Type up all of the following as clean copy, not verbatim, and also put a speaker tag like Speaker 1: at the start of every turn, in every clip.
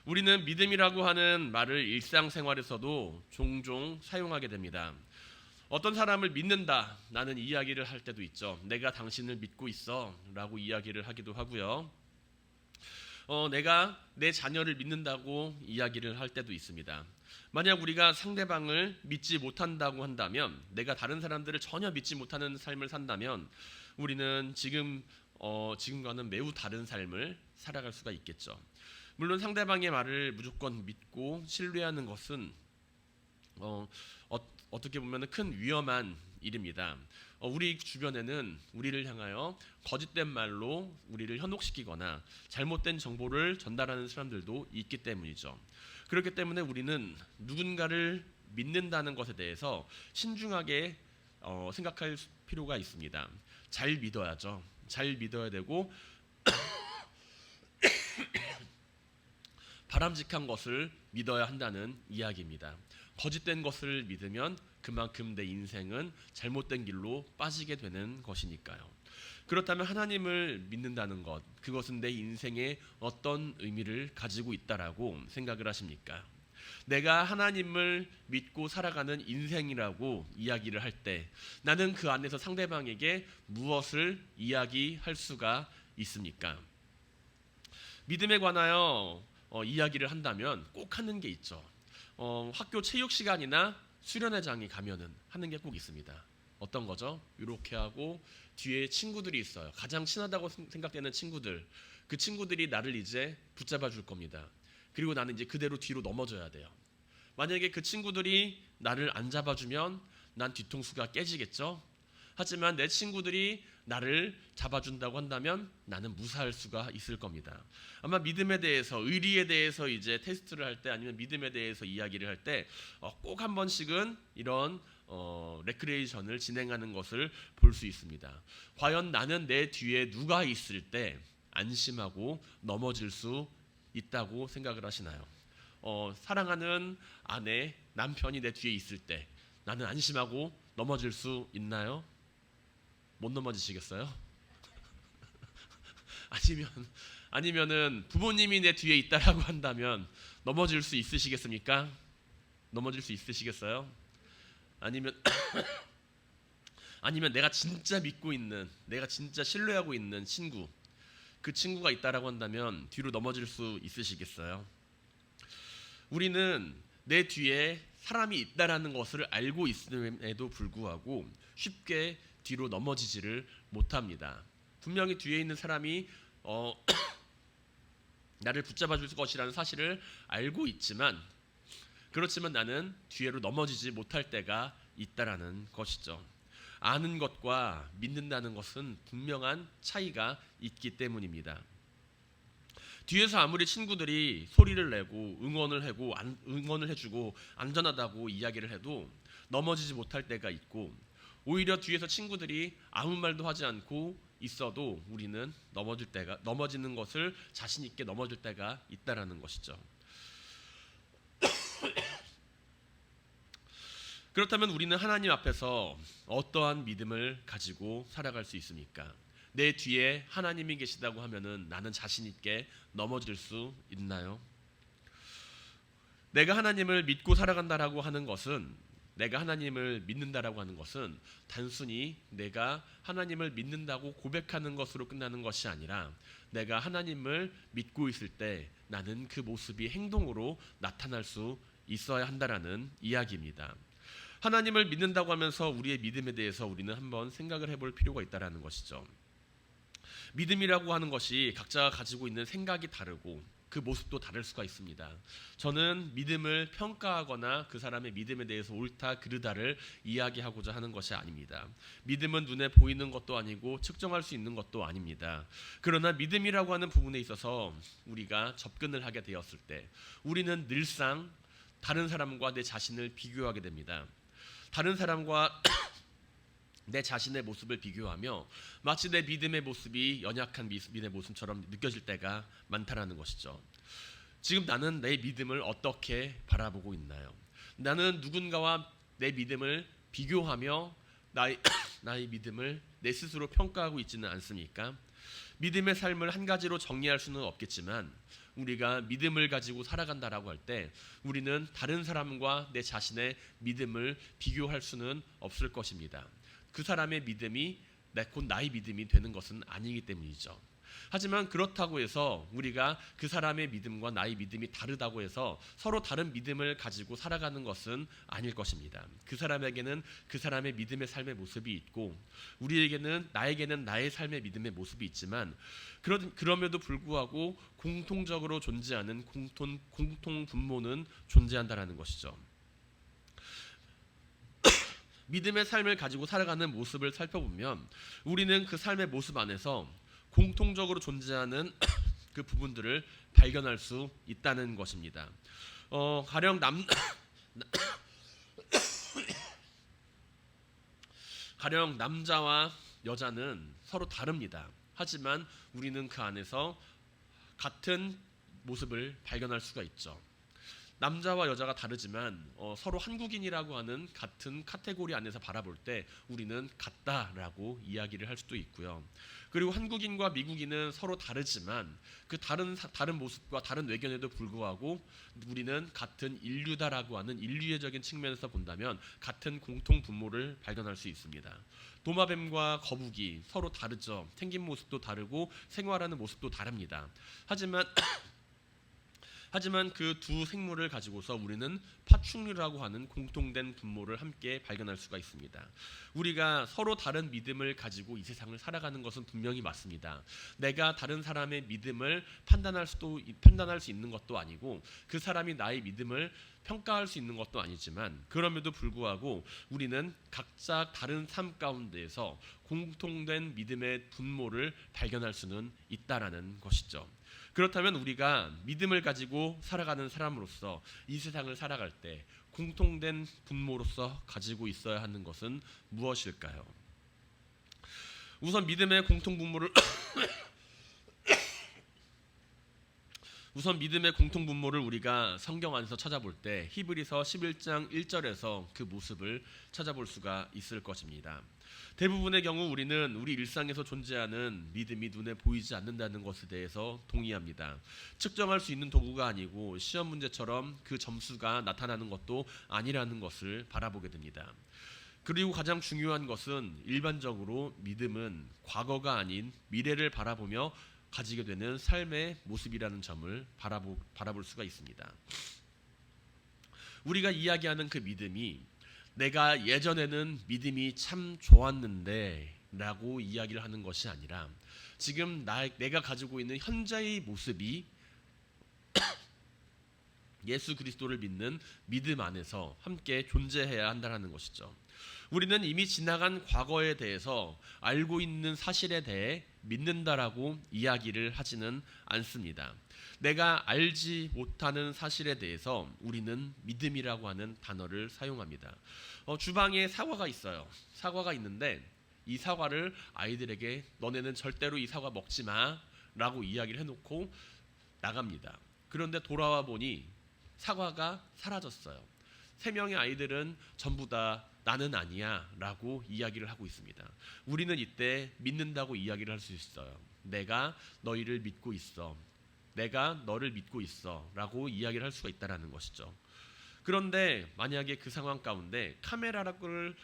Speaker 1: 우리는 믿음이라고 하는 말을 일상생활에서도 종종 사용하게 됩니다. 어떤 사람을 믿는다 라는 이야기를 할 때도 있죠. 내가 당신을 믿고 있어 라고 이야기를 하기도 하고요. 내가 내 자녀를 믿는다고 이야기를 할 때도 있습니다. 만약 우리가 상대방을 믿지 못한다고 한다면, 내가 다른 사람들을 전혀 믿지 못하는 삶을 산다면 우리는 지금과는 매우 다른 삶을 살아갈 수가 있겠죠. 물론 상대방의 말을 무조건 믿고 신뢰하는 것은 어떻게 보면 큰 위험한 일입니다. 우리 주변에는 우리를 향하여 거짓된 말로 우리를 현혹시키거나 잘못된 정보를 전달하는 사람들도 있기 때문이죠. 그렇기 때문에 우리는 누군가를 믿는다는 것에 대해서 신중하게 생각할 필요가 있습니다. 잘 믿어야죠. 잘 믿어야 되고 바람직한 것을 믿어야 한다는 이야기입니다. 거짓된 것을 믿으면 그만큼 내 인생은 잘못된 길로 빠지게 되는 것이니까요. 그렇다면 하나님을 믿는다는 것, 그것은 내 인생에 어떤 의미를 가지고 있다라고 생각을 하십니까? 내가 하나님을 믿고 살아가는 인생이라고 이야기를 할 때 나는 그 안에서 상대방에게 무엇을 이야기할 수가 있습니까? 믿음에 관하여 이야기를 한다면 꼭 하는 게 있죠. 학교 체육 시간이나 수련회장에 가면은 하는 게 꼭 있습니다. 어떤 거죠? 이렇게 하고 뒤에 친구들이 있어요. 가장 친하다고 생각되는 친구들. 그 친구들이 나를 이제 붙잡아 줄 겁니다. 그리고 나는 이제 그대로 뒤로 넘어져야 돼요. 만약에 그 친구들이 나를 안 잡아주면 난 뒤통수가 깨지겠죠. 하지만 내 친구들이 나를 잡아준다고 한다면 나는 무사할 수가 있을 겁니다. 아마 믿음에 대해서, 의리에 대해서 이제 테스트를 할 때, 아니면 믿음에 대해서 이야기를 할 때 꼭 한 번씩은 이런 레크레이션을 진행하는 것을 볼 수 있습니다. 과연 나는 내 뒤에 누가 있을 때 안심하고 넘어질 수 있다고 생각을 하시나요? 사랑하는 아내, 남편이 내 뒤에 있을 때 나는 안심하고 넘어질 수 있나요? 못 넘어지시겠어요? 아니면은 부모님이 내 뒤에 있다라고 한다면 넘어질 수 있으시겠습니까? 넘어질 수 있으시겠어요? 아니면 내가 진짜 믿고 있는, 내가 진짜 신뢰하고 있는 친구, 그 친구가 있다라고 한다면 뒤로 넘어질 수 있으시겠어요? 우리는 내 뒤에 사람이 있다라는 것을 알고 있음에도 불구하고 쉽게 뒤로 넘어지지를 못합니다. 분명히 뒤에 있는 사람이 나를 붙잡아 줄 것이라는 사실을 알고 있지만, 그렇지만 나는 뒤로 넘어지지 못할 때가 있다라는 것이죠. 아는 것과 믿는다는 것은 분명한 차이가 있기 때문입니다. 뒤에서 아무리 친구들이 소리를 내고 응원을 해주고 안전하다고 이야기를 해도 넘어지지 못할 때가 있고, 오히려 뒤에서 친구들이 아무 말도 하지 않고 있어도 우리는 넘어지는 것을 자신 있게 넘어질 때가 있다라는 것이죠. 그렇다면 우리는 하나님 앞에서 어떠한 믿음을 가지고 살아갈 수 있습니까? 내 뒤에 하나님이 계시다고 하면은 나는 자신 있게 넘어질 수 있나요? 내가 하나님을 믿고 살아간다라고 하는 것은, 내가 하나님을 믿는다라고 하는 것은 단순히 내가 하나님을 믿는다고 고백하는 것으로 끝나는 것이 아니라, 내가 하나님을 믿고 있을 때 나는 그 모습이 행동으로 나타날 수 있어야 한다라는 이야기입니다. 하나님을 믿는다고 하면서 우리의 믿음에 대해서 우리는 한번 생각을 해볼 필요가 있다라는 것이죠. 믿음이라고 하는 것이 각자가 가지고 있는 생각이 다르고 그 모습도 다를 수가 있습니다. 저는 믿음을 평가하거나 그 사람의 믿음에 대해서 옳다 그르다를 이야기하고자 하는 것이 아닙니다. 믿음은 눈에 보이는 것도 아니고 측정할 수 있는 것도 아닙니다. 그러나 믿음이라고 하는 부분에 있어서 우리가 접근을 하게 되었을 때 우리는 늘상 다른 사람과 내 자신을 비교하게 됩니다. 다른 사람과 내 자신의 모습을 비교하며 마치 내 믿음의 모습이 연약한 믿음의 모습처럼 느껴질 때가 많다라는 것이죠. 지금 나는 내 믿음을 어떻게 바라보고 있나요? 나는 누군가와 내 믿음을 비교하며 나의 믿음을 내 스스로 평가하고 있지는 않습니까? 믿음의 삶을 한 가지로 정리할 수는 없겠지만 우리가 믿음을 가지고 살아간다라고 할 때 우리는 다른 사람과 내 자신의 믿음을 비교할 수는 없을 것입니다. 그 사람의 믿음이 곧 나의 믿음이 되는 것은 아니기 때문이죠. 하지만 그렇다고 해서 우리가 그 사람의 믿음과 나의 믿음이 다르다고 해서 서로 다른 믿음을 가지고 살아가는 것은 아닐 것입니다. 그 사람에게는 그 사람의 믿음의 삶의 모습이 있고 나에게는 나의 삶의 믿음의 모습이 있지만 그럼에도 불구하고 공통적으로 존재하는 공통 분모는 존재한다라는 것이죠. 믿음의 삶을 가지고 살아가는 모습을 살펴보면 우리는 그 삶의 모습 안에서 공통적으로 존재하는 그 부분들을 발견할 수 있다는 것입니다. 가령 남자와 여자는 서로 다릅니다. 하지만 우리는 그 안에서 같은 모습을 발견할 수가 있죠. 남자와 여자가 다르지만 서로 한국인이라고 하는 같은 카테고리 안에서 바라볼 때 우리는 같다라고 이야기를 할 수도 있고요. 그리고 한국인과 미국인은 서로 다르지만 그 다른 모습과 다른 외견에도 불구하고 우리는 같은 인류다라고 하는 인류애적인 측면에서 본다면 같은 공통 분모를 발견할 수 있습니다. 도마뱀과 거북이 서로 다르죠. 생긴 모습도 다르고 생활하는 모습도 다릅니다. 하지만 그 두 생물을 가지고서 우리는 파충류라고 하는 공통된 분모를 함께 발견할 수가 있습니다. 우리가 서로 다른 믿음을 가지고 이 세상을 살아가는 것은 분명히 맞습니다. 내가 다른 사람의 믿음을 판단할 수 있는 것도 아니고 그 사람이 나의 믿음을 평가할 수 있는 것도 아니지만 그럼에도 불구하고 우리는 각자 다른 삶 가운데에서 공통된 믿음의 분모를 발견할 수는 있다라는 것이죠. 그렇다면 우리가 믿음을 가지고 살아가는 사람으로서 이 세상을 살아갈 때 공통된 분모로서 가지고 있어야 하는 것은 무엇일까요? 우선 믿음의 공통 분모를 우리가 성경 안에서 찾아볼 때 히브리서 11장 1절에서 그 모습을 찾아볼 수가 있을 것입니다. 대부분의 경우 우리는 우리 일상에서 존재하는 믿음이 눈에 보이지 않는다는 것에 대해서 동의합니다. 측정할 수 있는 도구가 아니고 시험 문제처럼 그 점수가 나타나는 것도 아니라는 것을 바라보게 됩니다. 그리고 가장 중요한 것은 일반적으로 믿음은 과거가 아닌 미래를 바라보며 가지게 되는 삶의 모습이라는 점을 바라볼 수가 있습니다. 우리가 이야기하는 그 믿음이 내가 예전에는 믿음이 참 좋았는데 라고 이야기를 하는 것이 아니라 지금 내가 가지고 있는 현재의 모습이 예수 그리스도를 믿는 믿음 안에서 함께 존재해야 한다는 것이죠. 우리는 이미 지나간 과거에 대해서 알고 있는 사실에 대해 믿는다라고 이야기를 하지는 않습니다. 내가 알지 못하는 사실에 대해서 우리는 믿음이라고 하는 단어를 사용합니다. 주방에 사과가 있어요. 사과가 있는데 이 사과를 아이들에게 너네는 절대로 이 사과 먹지 마 라고 이야기를 해놓고 나갑니다. 그런데 돌아와 보니 사과가 사라졌어요. 3명의 아이들은 전부 다 나는 아니야 라고 이야기를 하고 있습니다. 우리는 이때 믿는다고 이야기를 할 수 있어요. 내가 너희를 믿고 있어. 내가 너를 믿고 있어 라고 이야기를 할 수가 있다는 것이죠. 그런데 만약에 그 상황 가운데 카메라를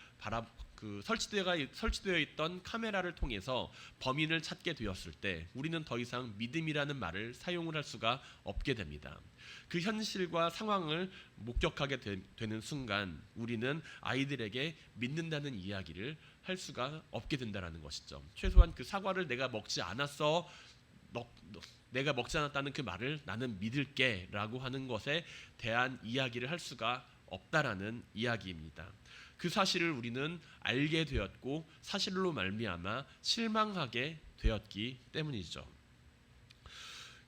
Speaker 1: 설치되어 있던 카메라를 통해서 범인을 찾게 되었을 때 우리는 더 이상 믿음이라는 말을 사용을 할 수가 없게 됩니다. 그 현실과 상황을 목격하게 되는 순간 우리는 아이들에게 믿는다는 이야기를 할 수가 없게 된다는 것이죠. 최소한 그 사과를 내가 먹지 않았어. 내가 먹지 않았다는 그 말을 나는 믿을게 라고 하는 것에 대한 이야기를 할 수가 없다라는 이야기입니다. 그 사실을 우리는 알게 되었고 사실로 말미암아 실망하게 되었기 때문이죠.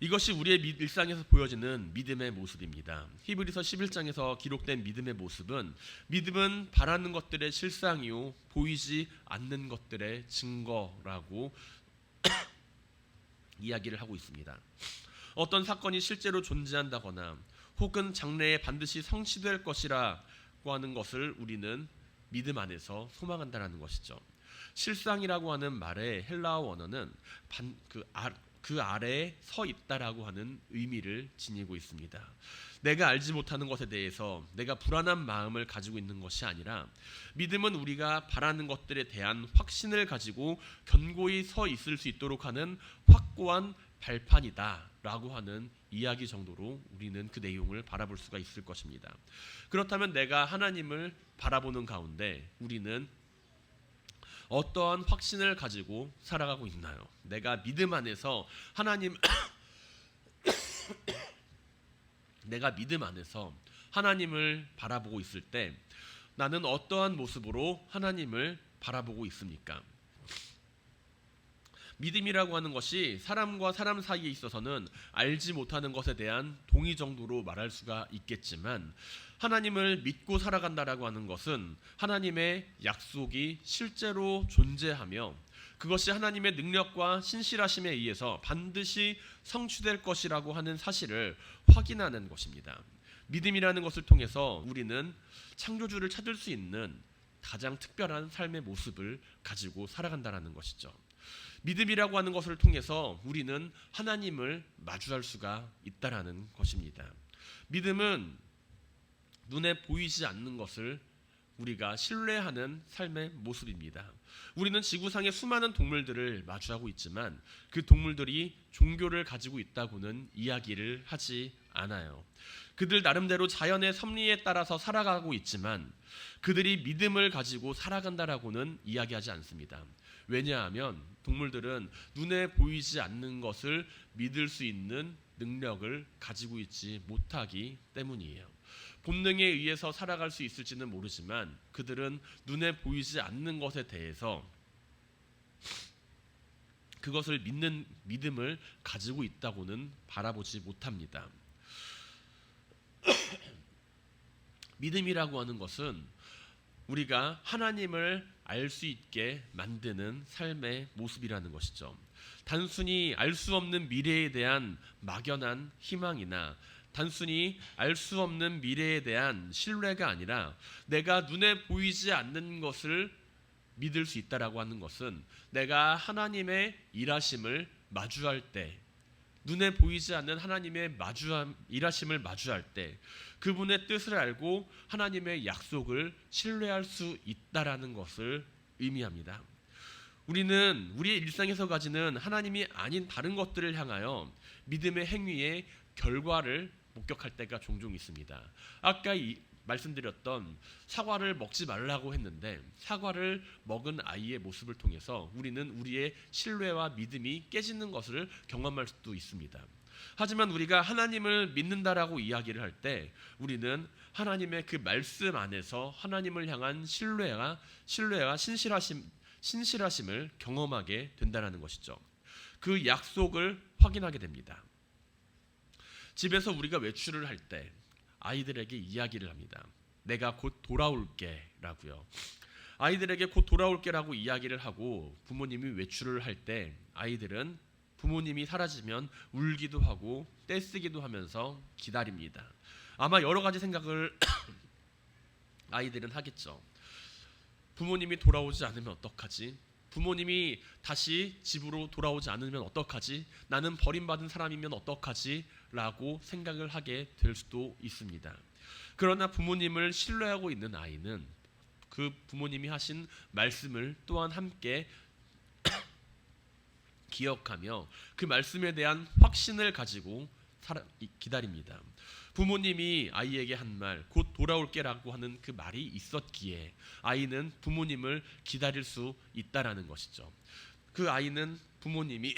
Speaker 1: 이것이 우리의 일상에서 보여지는 믿음의 모습입니다. 히브리서 11장에서 기록된 믿음의 모습은 믿음은 바라는 것들의 실상이요 보이지 않는 것들의 증거라고 이야기를 하고 있습니다. 어떤 사건이 실제로 존재한다거나 혹은 장래에 반드시 성취될 것이라고 하는 것을 우리는 믿음 안에서 소망한다는 것이죠. 실상이라고 하는 말의 헬라어 원어는 그 아래에 서 있다라고 하는 의미를 지니고 있습니다. 내가 알지 못하는 것에 대해서 내가 불안한 마음을 가지고 있는 것이 아니라, 믿음은 우리가 바라는 것들에 대한 확신을 가지고 견고히 서 있을 수 있도록 하는 확고한 발판이다라고 하는 이야기 정도로 우리는 그 내용을 바라볼 수가 있을 것입니다. 그렇다면 내가 하나님을 바라보는 가운데 우리는 어떠한 확신을 가지고 살아가고 있나요? 내가 믿음 안에서 내가 믿음 안에서 하나님을 바라보고 있을 때 나는 어떠한 모습으로 하나님을 바라보고 있습니까? 믿음이라고 하는 것이 사람과 사람 사이에 있어서는 알지 못하는 것에 대한 동의 정도로 말할 수가 있겠지만, 하나님을 믿고 살아간다라고 하는 것은 하나님의 약속이 실제로 존재하며 그것이 하나님의 능력과 신실하심에 의해서 반드시 성취될 것이라고 하는 사실을 확인하는 것입니다. 믿음이라는 것을 통해서 우리는 창조주를 찾을 수 있는 가장 특별한 삶의 모습을 가지고 살아간다는 것이죠. 믿음이라고 하는 것을 통해서 우리는 하나님을 마주할 수가 있다라는 것입니다. 믿음은 눈에 보이지 않는 것을 우리가 신뢰하는 삶의 모습입니다. 우리는 지구상의 수많은 동물들을 마주하고 있지만 그 동물들이 종교를 가지고 있다고는 이야기를 하지 않아요. 그들 나름대로 자연의 섭리에 따라서 살아가고 있지만 그들이 믿음을 가지고 살아간다라고는 이야기하지 않습니다. 왜냐하면 동물들은 눈에 보이지 않는 것을 믿을 수 있는 능력을 가지고 있지 못하기 때문이에요. 본능에 의해서 살아갈 수 있을지는 모르지만 그들은 눈에 보이지 않는 것에 대해서 그것을 믿는 믿음을 가지고 있다고는 바라보지 못합니다. 믿음이라고 하는 것은 우리가 하나님을 알 수 있게 만드는 삶의 모습이라는 것이죠. 단순히 알 수 없는 미래에 대한 막연한 희망이나 단순히 알 수 없는 미래에 대한 신뢰가 아니라 내가 눈에 보이지 않는 것을 믿을 수 있다라고 하는 것은 내가 하나님의 일하심을 마주할 때, 눈에 보이지 않는 하나님의 일하심을 마주할 때 그분의 뜻을 알고 하나님의 약속을 신뢰할 수 있다라는 것을 의미합니다. 우리는 우리의 일상에서 가지는 하나님이 아닌 다른 것들을 향하여 믿음의 행위의 결과를 목격할 때가 종종 있습니다. 아까 말씀드렸던 사과를 먹지 말라고 했는데 사과를 먹은 아이의 모습을 통해서 우리는 우리의 신뢰와 믿음이 깨지는 것을 경험할 수도 있습니다. 하지만 우리가 하나님을 믿는다라고 이야기를 할 때 우리는 하나님의 그 말씀 안에서 하나님을 향한 신뢰와 신실하심을 경험하게 된다는 것이죠. 그 약속을 확인하게 됩니다. 집에서 우리가 외출을 할 때 아이들에게 이야기를 합니다. 내가 곧 돌아올게 라고요. 아이들에게 곧 돌아올게 라고 이야기를 하고 부모님이 외출을 할 때 아이들은 부모님이 사라지면 울기도 하고 떼쓰기도 하면서 기다립니다. 아마 여러 가지 생각을 아이들은 하겠죠. 부모님이 돌아오지 않으면 어떡하지? 부모님이 다시 집으로 돌아오지 않으면 어떡하지? 나는 버림받은 사람이면 어떡하지? 라고 생각을 하게 될 수도 있습니다. 그러나 부모님을 신뢰하고 있는 아이는 그 부모님이 하신 말씀을 또한 함께 기억하며 그 말씀에 대한 확신을 가지고 기다립니다. 부모님이 아이에게 한 말, 곧 돌아올게라고 하는 그 말이 있었기에 아이는 부모님을 기다릴 수 있다라는 것이죠. 그 아이는 부모님이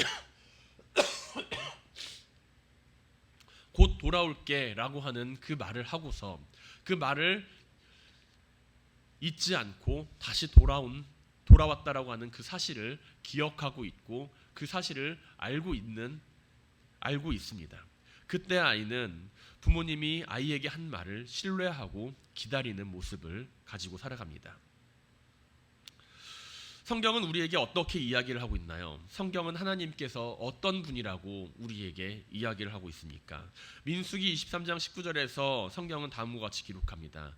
Speaker 1: 곧 돌아올게라고 하는 그 말을 하고서 그 말을 잊지 않고 다시 돌아왔다라고 하는 그 사실을 기억하고 있고 그 사실을 알고 있습니다. 그때 아이는 부모님이 아이에게 한 말을 신뢰하고 기다리는 모습을 가지고 살아갑니다. 성경은 우리에게 어떻게 이야기를 하고 있나요? 성경은 하나님께서 어떤 분이라고 우리에게 이야기를 하고 있습니까? 민수기 23장 19절에서 성경은 다음과 같이 기록합니다.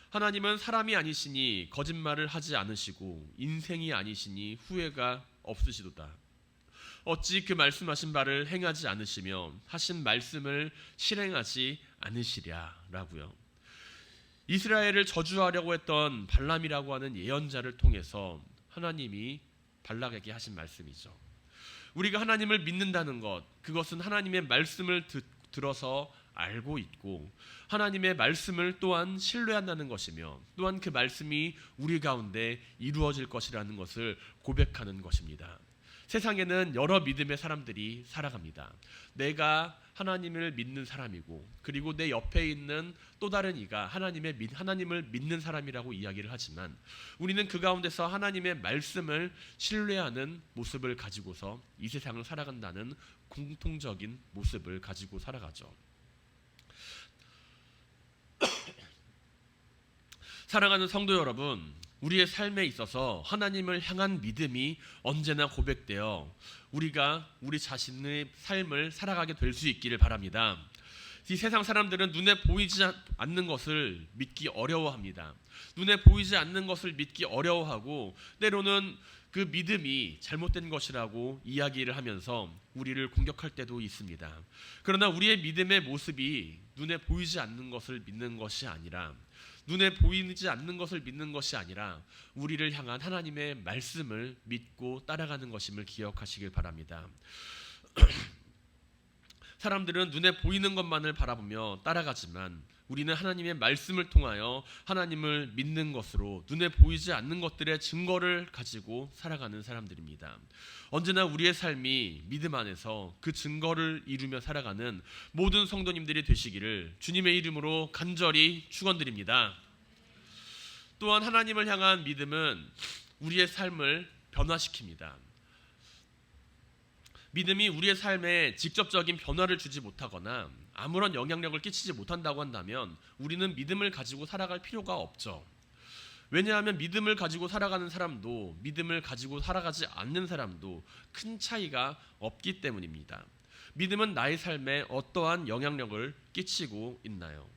Speaker 1: 하나님은 사람이 아니시니 거짓말을 하지 않으시고 인생이 아니시니 후회가 없으시도다. 어찌 그 말씀하신 바를 행하지 않으시며 하신 말씀을 실행하지 않으시랴라고요. 이스라엘을 저주하려고 했던 발람이라고 하는 예언자를 통해서 하나님이 발락에게 하신 말씀이죠. 우리가 하나님을 믿는다는 것, 그것은 하나님의 말씀을 들어서 알고 있고 하나님의 말씀을 또한 신뢰한다는 것이며 또한 그 말씀이 우리 가운데 이루어질 것이라는 것을 고백하는 것입니다. 세상에는 여러 믿음의 사람들이 살아갑니다. 내가 하나님을 믿는 사람이고 그리고 내 옆에 있는 또 다른 이가 하나님을 믿는 사람이라고 이야기를 하지만 우리는 그 가운데서 하나님의 말씀을 신뢰하는 모습을 가지고서 이 세상을 살아간다는 공통적인 모습을 가지고 살아가죠. 사랑하는 성도 여러분, 우리의 삶에 있어서 하나님을 향한 믿음이 언제나 고백되어 우리가 우리 자신의 삶을 살아가게 될 수 있기를 바랍니다. 이 세상 사람들은 눈에 보이지 않는 것을 믿기 어려워합니다. 눈에 보이지 않는 것을 믿기 어려워하고 때로는 그 믿음이 잘못된 것이라고 이야기를 하면서 우리를 공격할 때도 있습니다. 그러나 우리의 믿음의 모습이 눈에 보이지 않는 것을 믿는 것이 아니라 눈에 보이지 않는 것을 믿는 것이 아니라 우리를 향한 하나님의 말씀을 믿고 따라가는 것임을 기억하시길 바랍니다. 사람들은 눈에 보이는 것만을 바라보며 따라가지만 우리는 하나님의 말씀을 통하여 하나님을 믿는 것으로 눈에 보이지 않는 것들의 증거를 가지고 살아가는 사람들입니다. 언제나 우리의 삶이 믿음 안에서 그 증거를 이루며 살아가는 모든 성도님들이 되시기를 주님의 이름으로 간절히 축원드립니다. 또한 하나님을 향한 믿음은 우리의 삶을 변화시킵니다. 믿음이 우리의 삶에 직접적인 변화를 주지 못하거나 아무런 영향력을 끼치지 못한다고 한다면 우리는 믿음을 가지고 살아갈 필요가 없죠. 왜냐하면 믿음을 가지고 살아가는 사람도 믿음을 가지고 살아가지 않는 사람도 큰 차이가 없기 때문입니다. 믿음은 나의 삶에 어떠한 영향력을 끼치고 있나요?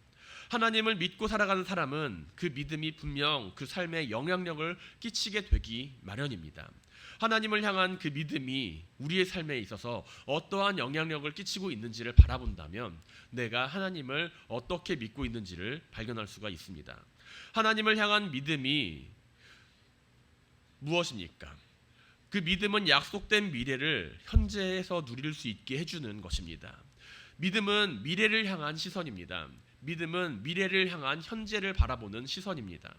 Speaker 1: 하나님을 믿고 살아가는 사람은 그 믿음이 분명 그 삶에 영향력을 끼치게 되기 마련입니다. 하나님을 향한 그 믿음이 우리의 삶에 있어서 어떠한 영향력을 끼치고 있는지를 바라본다면 내가 하나님을 어떻게 믿고 있는지를 발견할 수가 있습니다. 하나님을 향한 믿음이 무엇입니까? 그 믿음은 약속된 미래를 현재에서 누릴 수 있게 해주는 것입니다. 믿음은 미래를 향한 시선입니다. 믿음은 미래를 향한 현재를 바라보는 시선입니다.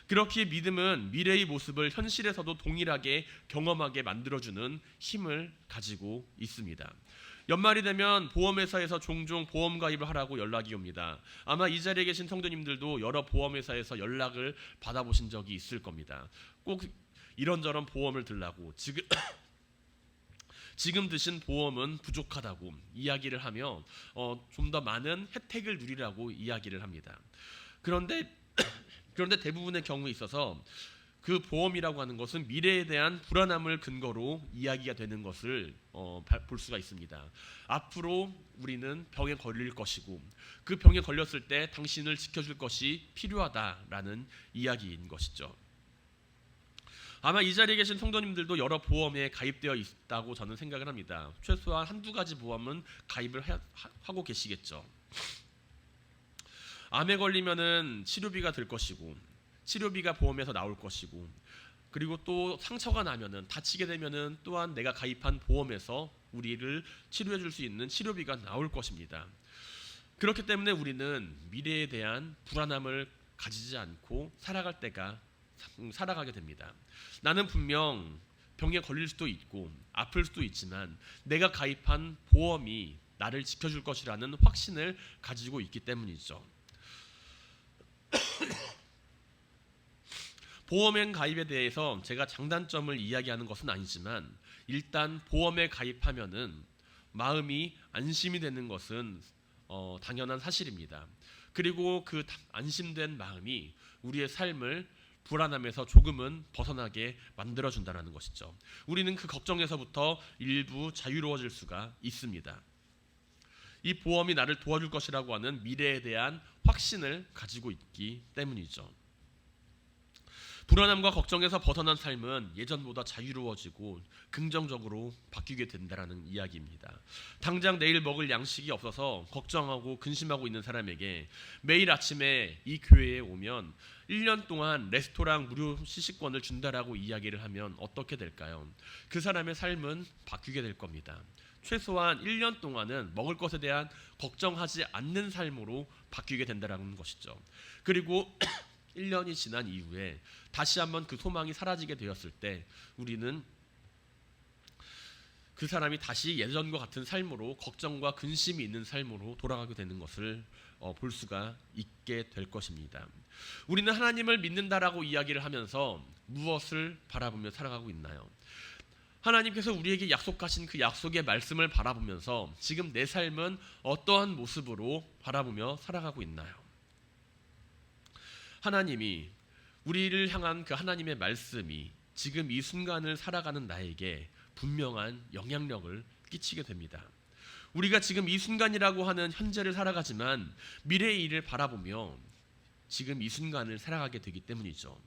Speaker 1: 그렇기에 믿음은 미래의 모습을 현실에서도 동일하게 경험하게 만들어주는 힘을 가지고 있습니다. 연말이 되면 보험회사에서 종종 보험 가입을 하라고 연락이 옵니다. 아마 이 자리에 계신 성도님들도 여러 보험회사에서 연락을 받아보신 적이 있을 겁니다. 꼭 이런저런 보험을 들라고 지금 드신 보험은 부족하다고 이야기를 하며 좀 더 많은 혜택을 누리라고 이야기를 합니다. 그런데 대부분의 경우에 있어서 그 보험이라고 하는 것은 미래에 대한 불안함을 근거로 이야기가 되는 것을 볼 수가 있습니다. 앞으로 우리는 병에 걸릴 것이고 그 병에 걸렸을 때 당신을 지켜줄 것이 필요하다라는 이야기인 것이죠. 아마 이 자리에 계신 성도님들도 여러 보험에 가입되어 있다고 저는 생각을 합니다. 최소한 한두 가지 보험은 가입을 하고 계시겠죠. 암에 걸리면은 치료비가 들 것이고 치료비가 보험에서 나올 것이고 그리고 또 상처가 나면은 다치게 되면은 또한 내가 가입한 보험에서 우리를 치료해 줄 수 있는 치료비가 나올 것입니다. 그렇기 때문에 우리는 미래에 대한 불안함을 가지지 않고 살아가게 됩니다. 나는 분명 병에 걸릴 수도 있고 아플 수도 있지만 내가 가입한 보험이 나를 지켜줄 것이라는 확신을 가지고 있기 때문이죠. 보험에 가입에 대해서 제가 장단점을 이야기하는 것은 아니지만 일단 보험에 가입하면은 마음이 안심이 되는 것은 당연한 사실입니다. 그리고 그 안심된 마음이 우리의 삶을 불안함에서 조금은 벗어나게 만들어준다는 것이죠. 우리는 그 걱정에서부터 일부 자유로워질 수가 있습니다. 이 보험이 나를 도와줄 것이라고 하는 미래에 대한 확신을 가지고 있기 때문이죠. 불안함과 걱정에서 벗어난 삶은 예전보다 자유로워지고 긍정적으로 바뀌게 된다라는 이야기입니다. 당장 내일 먹을 양식이 없어서 걱정하고 근심하고 있는 사람에게 매일 아침에 이 교회에 오면 1년 동안 레스토랑 무료 시식권을 준다라고 이야기를 하면 어떻게 될까요? 그 사람의 삶은 바뀌게 될 겁니다. 최소한 1년 동안은 먹을 것에 대한 걱정하지 않는 삶으로 바뀌게 된다는 것이죠. 그리고 1년이 지난 이후에 다시 한번 그 소망이 사라지게 되었을 때 우리는 그 사람이 다시 예전과 같은 삶으로 걱정과 근심이 있는 삶으로 돌아가게 되는 것을 볼 수가 있게 될 것입니다. 우리는 하나님을 믿는다라고 이야기를 하면서 무엇을 바라보며 살아가고 있나요? 하나님께서 우리에게 약속하신 그 약속의 말씀을 바라보면서 지금 내 삶은 어떠한 모습으로 바라보며 살아가고 있나요? 하나님이 우리를 향한 그 하나님의 말씀이 지금 이 순간을 살아가는 나에게 분명한 영향력을 끼치게 됩니다. 우리가 지금 이 순간이라고 하는 현재를 살아가지만 미래의 일을 바라보며 지금 이 순간을 살아가게 되기 때문이죠.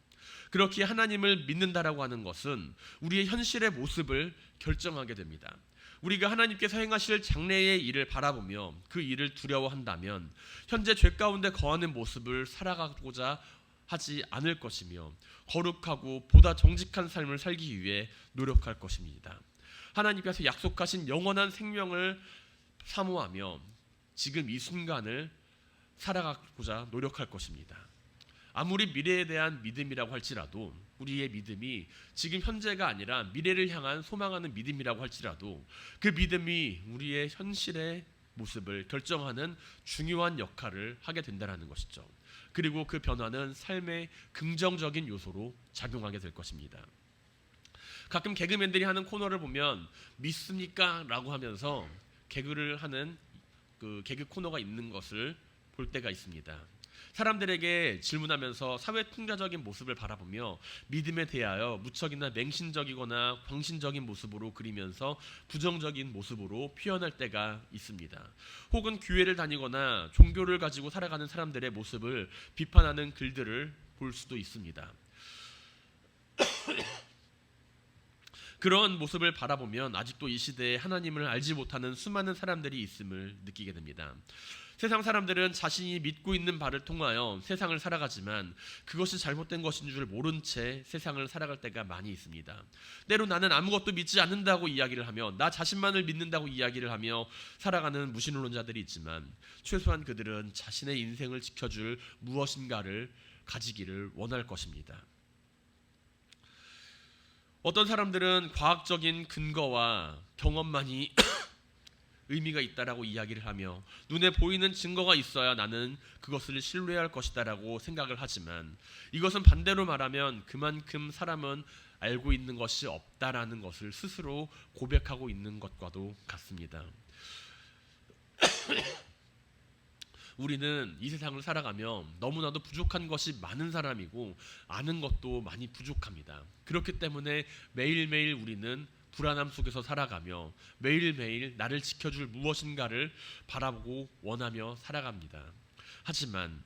Speaker 1: 그렇게 하나님을 믿는다라고 하는 것은 우리의 현실의 모습을 결정하게 됩니다. 우리가 하나님께서 행하실 장래의 일을 바라보며 그 일을 두려워한다면 현재 죄 가운데 거하는 모습을 살아가고자 하지 않을 것이며 거룩하고 보다 정직한 삶을 살기 위해 노력할 것입니다. 하나님께서 약속하신 영원한 생명을 사모하며 지금 이 순간을 살아가고자 노력할 것입니다. 아무리 미래에 대한 믿음이라고 할지라도 우리의 믿음이 지금 현재가 아니라 미래를 향한 소망하는 믿음이라고 할지라도 그 믿음이 우리의 현실의 모습을 결정하는 중요한 역할을 하게 된다는 것이죠. 그리고 그 변화는 삶의 긍정적인 요소로 작용하게 될 것입니다. 가끔 개그맨들이 하는 코너를 보면 믿습니까? 라고 하면서 개그를 하는 그 개그 코너가 있는 것을 볼 때가 있습니다. 사람들에게 질문하면서 사회 풍자적인 모습을 바라보며 믿음에 대하여 무척이나 맹신적이거나 광신적인 모습으로 그리면서 부정적인 모습으로 표현할 때가 있습니다. 혹은 교회를 다니거나 종교를 가지고 살아가는 사람들의 모습을 비판하는 글들을 볼 수도 있습니다. 그런 모습을 바라보면 아직도 이 시대에 하나님을 알지 못하는 수많은 사람들이 있음을 느끼게 됩니다. 세상 사람들은 자신이 믿고 있는 바를 통하여 세상을 살아가지만 그것이 잘못된 것인 줄 모른 채 세상을 살아갈 때가 많이 있습니다. 때로 나는 아무것도 믿지 않는다고 이야기를 하며 나 자신만을 믿는다고 이야기를 하며 살아가는 무신론자들이 있지만 최소한 그들은 자신의 인생을 지켜줄 무엇인가를 가지기를 원할 것입니다. 어떤 사람들은 과학적인 근거와 경험만이 의미가 있다라고 이야기를 하며 눈에 보이는 증거가 있어야 나는 그것을 신뢰할 것이다라고 생각을 하지만 이것은 반대로 말하면 그만큼 사람은 알고 있는 것이 없다라는 것을 스스로 고백하고 있는 것과도 같습니다. 우리는 이 세상을 살아가며 너무나도 부족한 것이 많은 사람이고 아는 것도 많이 부족합니다. 그렇기 때문에 매일매일 우리는 불안함 속에서 살아가며 매일매일 나를 지켜줄 무엇인가를 바라보고 원하며 살아갑니다. 하지만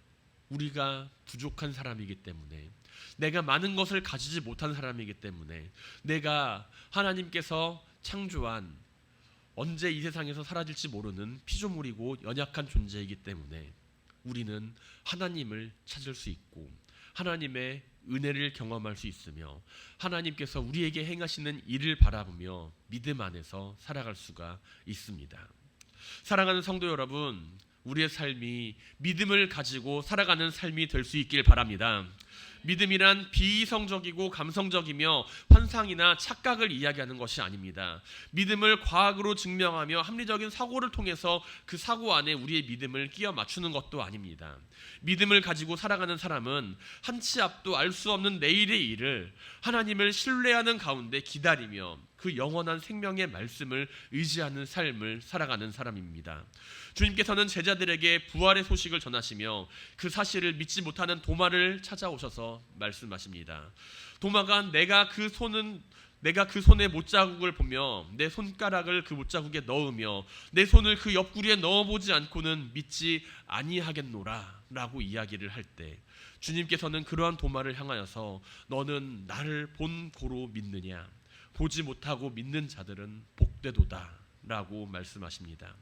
Speaker 1: 우리가 부족한 사람이기 때문에 내가 많은 것을 가지지 못한 사람이기 때문에 내가 하나님께서 창조한 언제 이 세상에서 사라질지 모르는 피조물이고 연약한 존재이기 때문에 우리는 하나님을 찾을 수 있고 하나님의 은혜를 경험할 수 있으며 하나님께서 우리에게 행하시는 일을 바라보며 믿음 안에서 살아갈 수가 있습니다. 사랑하는 성도 여러분, 우리의 삶이 믿음을 가지고 살아가는 삶이 될 수 있길 바랍니다. 믿음이란 비이성적이고 감성적이며 환상이나 착각을 이야기하는 것이 아닙니다. 믿음을 과학으로 증명하며 합리적인 사고를 통해서 그 사고 안에 우리의 믿음을 끼워 맞추는 것도 아닙니다. 믿음을 가지고 살아가는 사람은 한치 앞도 알 수 없는 내일의 일을 하나님을 신뢰하는 가운데 기다리며 그 영원한 생명의 말씀을 의지하는 삶을 살아가는 사람입니다. 주님께서는 제자들에게 부활의 소식을 전하시며 그 사실을 믿지 못하는 도마를 찾아오셔서 말씀하십니다. 도마가 내가 그 손은 내가 그 손의 못자국을 보며 내 손가락을 그 못자국에 넣으며 내 손을 그 옆구리에 넣어보지 않고는 믿지 아니하겠노라 라고 이야기를 할 때 주님께서는 그러한 도마를 향하여서 너는 나를 본 고로 믿느냐, 보지 못하고 믿는 자들은 복되도다 라고 말씀하십니다.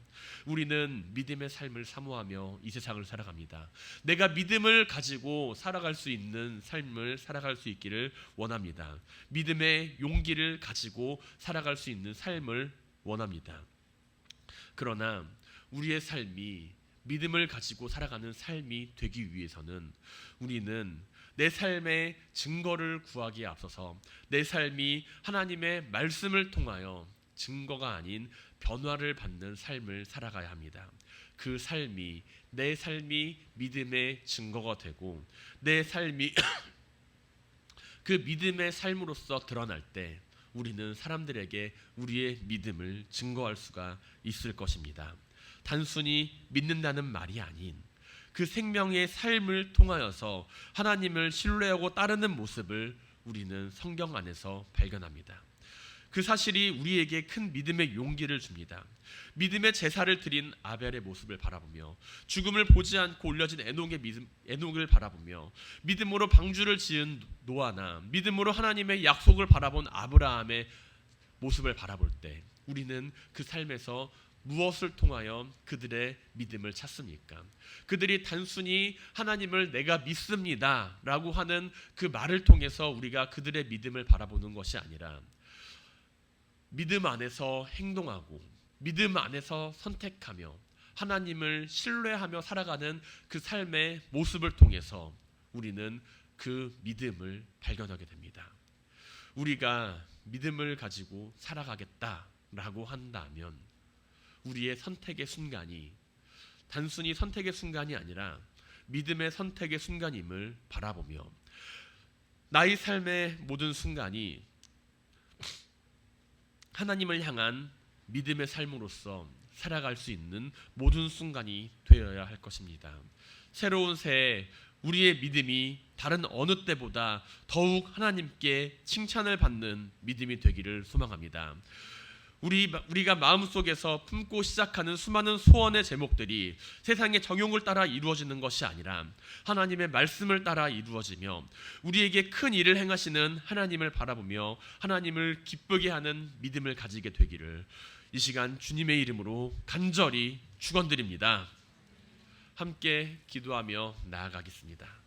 Speaker 1: 우리는 믿음의 삶을 사모하며 이 세상을 살아갑니다. 내가 믿음을 가지고 살아갈 수 있는 삶을 살아갈 수 있기를 원합니다. 믿음의 용기를 가지고 살아갈 수 있는 삶을 원합니다. 그러나 우리의 삶이 믿음을 가지고 살아가는 삶이 되기 위해서는 우리는 내 삶의 증거를 구하기에 앞서서 내 삶이 하나님의 말씀을 통하여 증거가 아닌 변화를 받는 삶을 살아가야 합니다. 그 삶이 내 삶이 믿음의 증거가 되고 내 삶이 그 믿음의 삶으로서 드러날 때 우리는 사람들에게 우리의 믿음을 증거할 수가 있을 것입니다. 단순히 믿는다는 말이 아닌 그 생명의 삶을 통하여서 하나님을 신뢰하고 따르는 모습을 우리는 성경 안에서 발견합니다. 그 사실이 우리에게 큰 믿음의 용기를 줍니다. 믿음의 제사를 드린 아벨의 모습을 바라보며 죽음을 보지 않고 올려진 에녹을 바라보며 믿음으로 방주를 지은 노아나 믿음으로 하나님의 약속을 바라본 아브라함의 모습을 바라볼 때 우리는 그 삶에서 무엇을 통하여 그들의 믿음을 찾습니까? 그들이 단순히 하나님을 내가 믿습니다 라고 하는 그 말을 통해서 우리가 그들의 믿음을 바라보는 것이 아니라 믿음 안에서 행동하고 믿음 안에서 선택하며 하나님을 신뢰하며 살아가는 그 삶의 모습을 통해서 우리는 그 믿음을 발견하게 됩니다. 우리가 믿음을 가지고 살아가겠다라고 한다면 우리의 선택의 순간이 단순히 선택의 순간이 아니라 믿음의 선택의 순간임을 바라보며 나의 삶의 모든 순간이 하나님을 향한 믿음의 삶으로서 살아갈 수 있는 모든 순간이 되어야 할 것입니다. 새로운 새해 우리의 믿음이 다른 어느 때보다 더욱 하나님께 칭찬을 받는 믿음이 되기를 소망합니다. 우리가 마음속에서 품고 시작하는 수많은 소원의 제목들이 세상의 정욕을 따라 이루어지는 것이 아니라 하나님의 말씀을 따라 이루어지며 우리에게 큰 일을 행하시는 하나님을 바라보며 하나님을 기쁘게 하는 믿음을 가지게 되기를 이 시간 주님의 이름으로 간절히 축원드립니다. 함께 기도하며 나아가겠습니다.